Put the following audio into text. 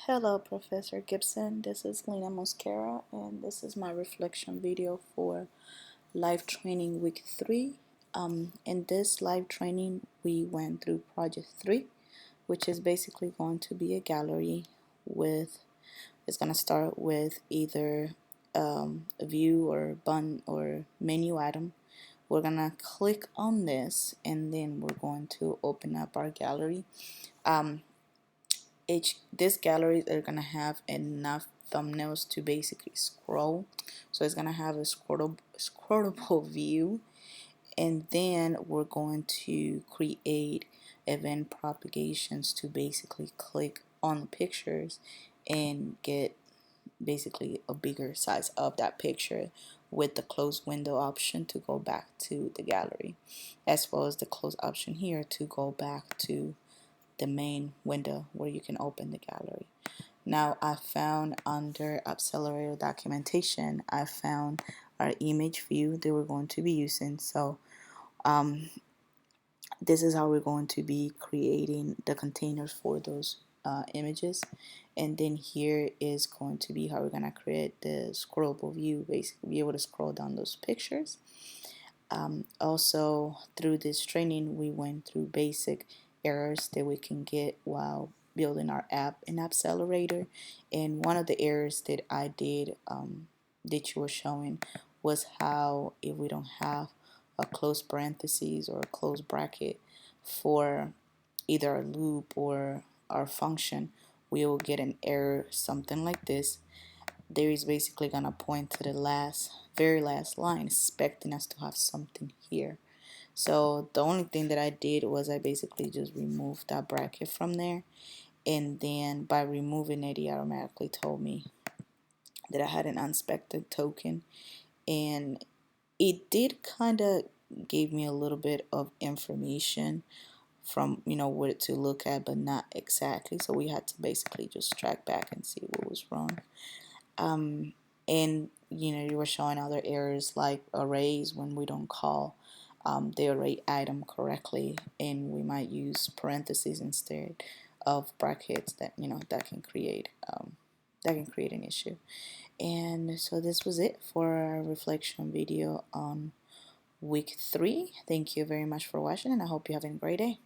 Hello, Professor Gibson. This is Lena Mosquera, and this is my reflection video for live training week 3. In this live training, we went through project 3, which is basically going to be a gallery with, it's going to start with either a view or button or menu item. We're going to click on this, and then we're going to open up our gallery. This gallery are gonna have enough thumbnails to basically scroll, so it's gonna have a scrollable view, and then we're going to create event propagations to basically click on the pictures and get basically a bigger size of that picture with the close window option to go back to the gallery, as well as the close option here to go back to the main window where you can open the gallery. Now I found under accelerator documentation, I found our image view that we're going to be using. So this is how we're going to be creating the containers for those images, and then here is going to be how we're going to create the scrollable view, basically be able to scroll down those pictures. Also, through this training, we went through basic errors that we can get while building our app in Accelerator. And one of the errors that I did that you were showing was how if we don't have a close parentheses or a close bracket for either a loop or our function, we will get an error something like this. There is basically gonna point to the very last line, expecting us to have something here. So the only thing that I did was I basically just removed that bracket from there, and then by removing it, he automatically told me that I had an unexpected token, and it did kind of gave me a little bit of information from what to look at, but not exactly. So we had to basically just track back and see what was wrong. And you were showing other errors like arrays when we don't call the array item correctly, and we might use parentheses instead of brackets that can create an issue. And so this was it for our reflection video on week 3. Thank you very much for watching, and I hope you have a great day.